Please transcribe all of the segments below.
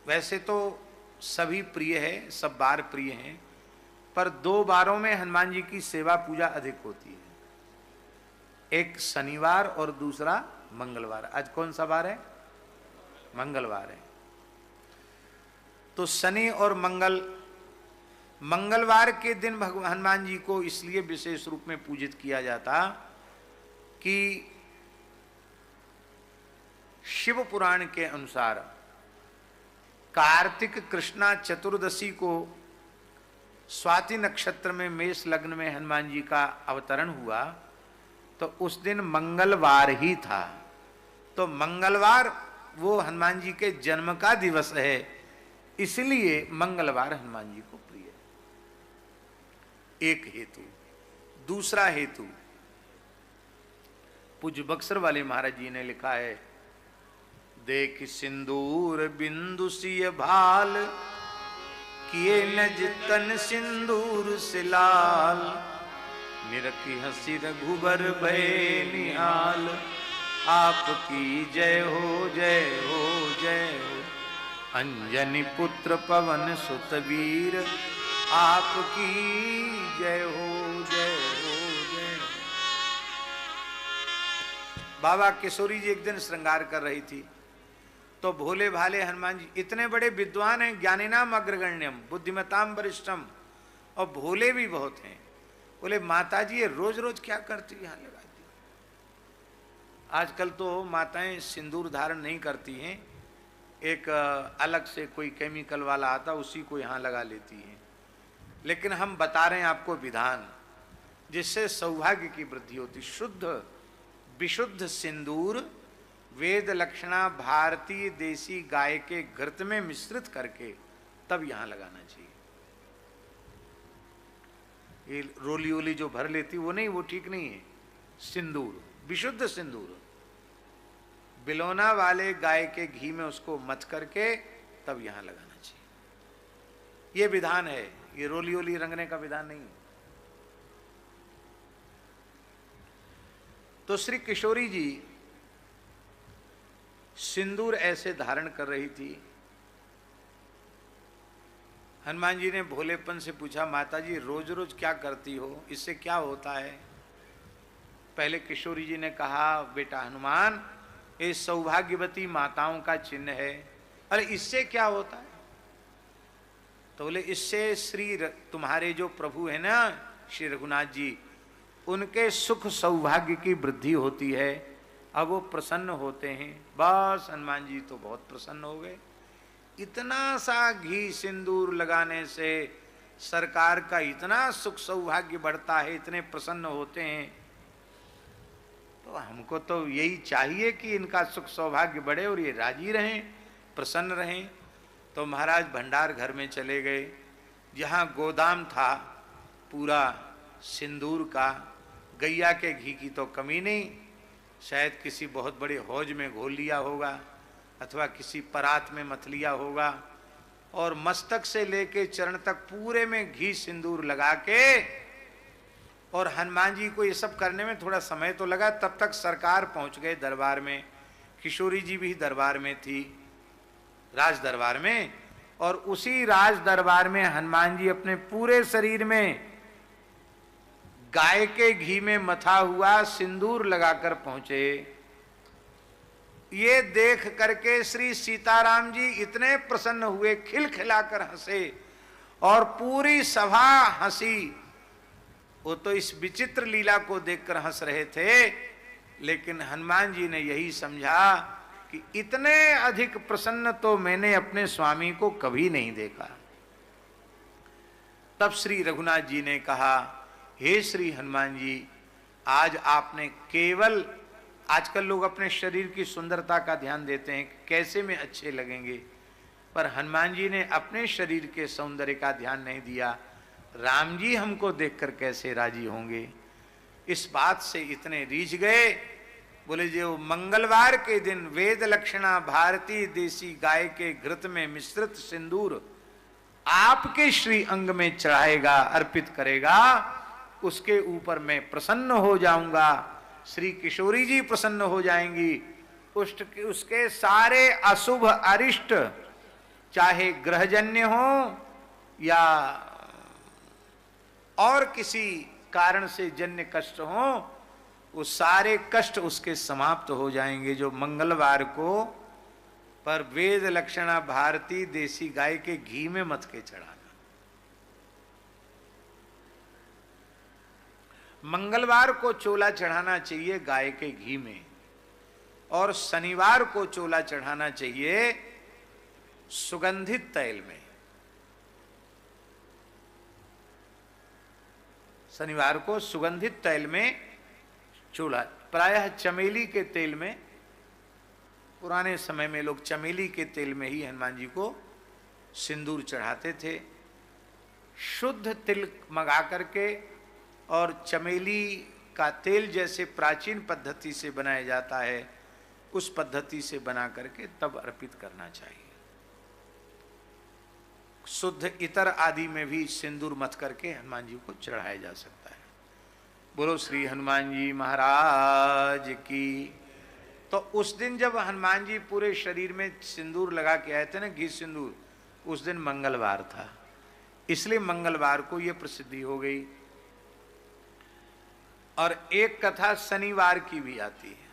वैसे तो सभी प्रिय है, सब बार प्रिय हैं, पर 2 बारों में हनुमान जी की सेवा पूजा अधिक होती है। एक शनिवार और दूसरा मंगलवार। आज कौन सा बार है? मंगलवार है। तो शनि और मंगलवार के दिन भगवान हनुमान जी को इसलिए विशेष रूप में पूजित किया जाता कि शिव पुराण के अनुसार कार्तिक कृष्णा चतुर्दशी को स्वाति नक्षत्र में मेष लग्न में हनुमान जी का अवतरण हुआ, तो उस दिन मंगलवार ही था। तो मंगलवार वो हनुमान जी के जन्म का दिवस है, इसलिए मंगलवार हनुमान जी को प्रिय है। एक हेतु। दूसरा हेतु, पूज्य बक्सर वाले महाराज जी ने लिखा है, देख सिंदूर बिंदु सिय भाल, किए नज तन सिंदूर से लाल, निरखी हंसी रघुबर भय निहाल, आपकी जय हो जय हो जय हो। अंजनी पुत्र पवन सुत वीर, आपकी जय हो जय हो जय हो। बाबा किशोरी जी एक दिन श्रृंगार कर रही थी, तो भोले भाले हनुमान जी इतने बड़े विद्वान हैं, ज्ञानिनाम अग्रगण्यम बुद्धिमताम वरिष्ठम, और भोले भी बहुत हैं। बोले माता जी ये रोज रोज क्या करती यहां लगाती? आजकल तो माताएं सिंदूर धारण नहीं करती हैं, एक अलग से कोई केमिकल वाला आता उसी को यहाँ लगा लेती हैं। लेकिन हम बता रहे हैं आपको विधान, जिससे सौभाग्य की वृद्धि होती। शुद्ध विशुद्ध सिंदूर वेद लक्षणा भारतीय देसी गाय के घृत में मिश्रित करके तब यहां लगाना चाहिए। ये रोली ओली जो भर लेती वो नहीं, वो ठीक नहीं है। सिंदूर, विशुद्ध सिंदूर, बिलोना वाले गाय के घी में उसको मथ करके तब यहां लगाना चाहिए। ये विधान है, ये रोली ओली रंगने का विधान नहीं है। तो श्री किशोरी जी सिंदूर ऐसे धारण कर रही थी। हनुमान जी ने भोलेपन से पूछा, माता जी रोज रोज क्या करती हो, इससे क्या होता है? पहले किशोरी जी ने कहा, बेटा हनुमान ये सौभाग्यवती माताओं का चिन्ह है। अरे इससे क्या होता है? तो बोले इससे श्री तुम्हारे जो प्रभु है ना श्री रघुनाथ जी, उनके सुख सौभाग्य की वृद्धि होती है, अब वो प्रसन्न होते हैं। बस हनुमान जी तो बहुत प्रसन्न हो गए। इतना सा घी सिंदूर लगाने से सरकार का इतना सुख सौभाग्य बढ़ता है, इतने प्रसन्न होते हैं, तो हमको तो यही चाहिए कि इनका सुख सौभाग्य बढ़े और ये राजी रहें, प्रसन्न रहें। तो महाराज भंडार घर में चले गए, जहाँ गोदाम था पूरा सिंदूर का। गैया के घी की तो कमी नहीं, शायद किसी बहुत बड़े हौज में घोल लिया होगा अथवा किसी परात में मथ लिया होगा, और मस्तक से लेके चरण तक पूरे में घी सिंदूर लगा के। और हनुमान जी को ये सब करने में थोड़ा समय तो लगा, तब तक सरकार पहुंच गए दरबार में। किशोरी जी भी दरबार में थी, राज दरबार में, और उसी राज दरबार में हनुमान जी अपने पूरे शरीर में गाय के घी में मथा हुआ सिंदूर लगाकर पहुंचे। ये देख करके श्री सीताराम जी इतने प्रसन्न हुए, खिलखिलाकर हंसे, और पूरी सभा हंसी। वो तो इस विचित्र लीला को देखकर हंस रहे थे, लेकिन हनुमान जी ने यही समझा कि इतने अधिक प्रसन्न तो मैंने अपने स्वामी को कभी नहीं देखा। तब श्री रघुनाथ जी ने कहा, हे श्री हनुमान जी, आज आपने केवल, आजकल लोग अपने शरीर की सुंदरता का ध्यान देते हैं, कैसे में अच्छे लगेंगे, पर हनुमान जी ने अपने शरीर के सौंदर्य का ध्यान नहीं दिया। राम जी हमको देखकर कैसे राजी होंगे, इस बात से इतने रीझ गए। बोले जो मंगलवार के दिन वेद लक्षणा भारतीय देसी गाय के घृत में मिश्रित सिंदूर आपके श्री अंग में चढ़ाएगा, अर्पित करेगा, उसके ऊपर मैं प्रसन्न हो जाऊंगा, श्री किशोरी जी प्रसन्न हो जाएंगी, उसके सारे अशुभ अरिष्ट चाहे ग्रहजन्य हो या और किसी कारण से जन्य कष्ट हो, वो सारे कष्ट उसके समाप्त हो जाएंगे। जो मंगलवार को पर वेद लक्षणा भारती देसी गाय के घी में मत के चढ़ाना। मंगलवार को चोला चढ़ाना चाहिए गाय के घी में, और शनिवार को चोला चढ़ाना चाहिए सुगंधित तैल में। शनिवार को सुगंधित तैल में चूल्हा, प्रायः चमेली के तेल में, पुराने समय में लोग चमेली के तेल में ही हनुमान जी को सिंदूर चढ़ाते थे। शुद्ध तिल मंगा करके और चमेली का तेल जैसे प्राचीन पद्धति से बनाया जाता है, उस पद्धति से बना करके तब अर्पित करना चाहिए। शुद्ध इतर आदि में भी सिंदूर मथ करके हनुमान जी को चढ़ाया जा सकता है। बोलो श्री हनुमान जी महाराज की। तो उस दिन जब हनुमान जी पूरे शरीर में सिंदूर लगा के आए थे ना, घी सिंदूर, उस दिन मंगलवार था, इसलिए मंगलवार को यह प्रसिद्धि हो गई। और एक कथा शनिवार की भी आती है।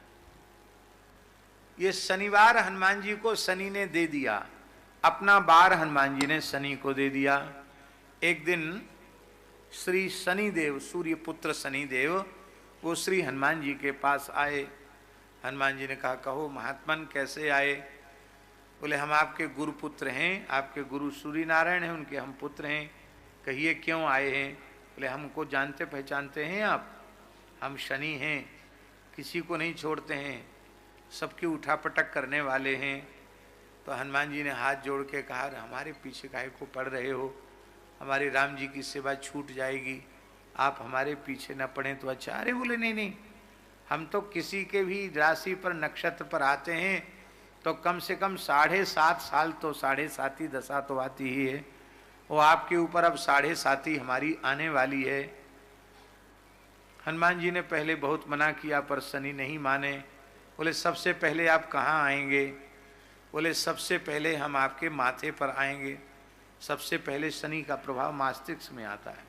ये शनिवार हनुमान जी को शनि ने दे दिया, अपना बार हनुमान जी ने शनि को दे दिया। एक दिन श्री शनिदेव, सूर्य पुत्र शनिदेव, वो श्री हनुमान जी के पास आए। हनुमान जी ने कहा, कहो महात्मन कैसे आए? बोले हम आपके गुरु पुत्र हैं, आपके गुरु सूर्य नारायण हैं, उनके हम पुत्र हैं। कहिए क्यों आए हैं? बोले हमको जानते पहचानते हैं आप? हम शनि हैं, किसी को नहीं छोड़ते हैं, सबकी उठापटक करने वाले हैं। तो हनुमान जी ने हाथ जोड़ के कहा, हमारे पीछे काहे को पड़ रहे हो? हमारे राम जी की सेवा छूट जाएगी, आप हमारे पीछे न पड़ें तो अच्छा। अरे बोले नहीं नहीं, हम तो किसी के भी राशि पर नक्षत्र पर आते हैं तो कम से कम 7.5 साल तो 7.5 दशा तो आती ही है, वो आपके ऊपर अब 7.5 हमारी आने वाली है। हनुमान जी ने पहले बहुत मना किया पर शनि नहीं माने। बोले सबसे पहले आप कहाँ आएंगे? बोले सबसे पहले हम आपके माथे पर आएंगे। सबसे पहले शनि का प्रभाव मस्तिष्क में आता है।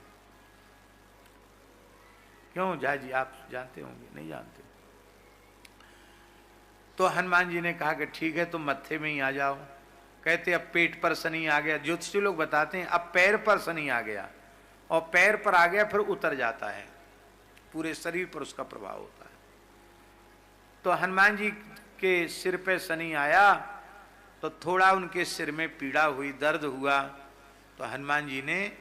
क्यों जय जी, आप जानते होंगे? नहीं जानते? तो हनुमान जी ने कहा कि ठीक है तुम मत्थे में ही आ जाओ। कहते अब पेट पर शनि आ गया, ज्योतिषी लोग बताते हैं अब पैर पर शनि आ गया, और पैर पर आ गया फिर उतर जाता है, पूरे शरीर पर उसका प्रभाव होता है। तो हनुमान जी के सिर पे शनि आया तो थोड़ा उनके सिर में पीड़ा हुई, दर्द हुआ। तो हनुमान जी ने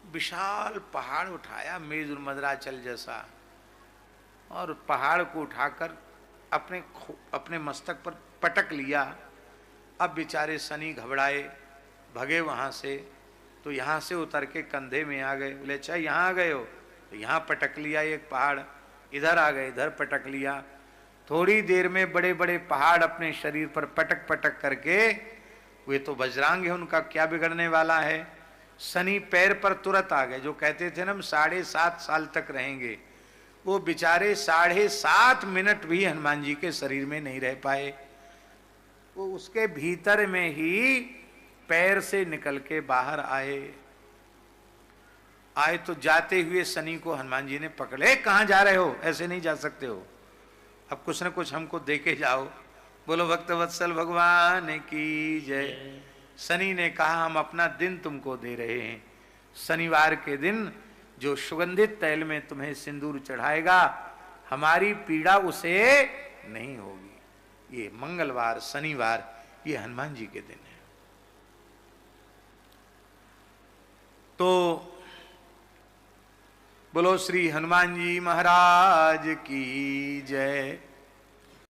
विशाल पहाड़ उठाया, मेज और मदराचल जैसा, और पहाड़ को उठाकर अपने मस्तक पर पटक लिया। अब बेचारे शनि घबराए, भगे वहां से। तो यहाँ से उतर के कंधे में आ गए। बोले अच्छा यहाँ आ गए हो? तो यहाँ पटक लिया एक पहाड़, इधर आ गए, इधर पटक लिया। थोड़ी देर में बड़े बड़े पहाड़ अपने शरीर पर पटक पटक करके, वे तो वज्रांग है, उनका क्या बिगड़ने वाला है। शनि पैर पर तुरंत आ गए। जो कहते थे ना हम 7.5 साल तक रहेंगे, वो बेचारे 7.5 मिनट भी हनुमान जी के शरीर में नहीं रह पाए। वो उसके भीतर में ही पैर से निकल के बाहर आए तो जाते हुए शनि को हनुमान जी ने पकड़े। कहाँ जा रहे हो? ऐसे नहीं जा सकते हो, अब कुछ न कुछ हमको दे के जाओ। बोलो भक्त वत्सल भगवान की जय। शनि ने कहा हम अपना दिन तुमको दे रहे हैं। शनिवार के दिन जो सुगंधित तैल में तुम्हें सिंदूर चढ़ाएगा, हमारी पीड़ा उसे नहीं होगी। ये मंगलवार, शनिवार, ये हनुमान जी के दिन है। तो बोलो श्री हनुमान जी महाराज की जय।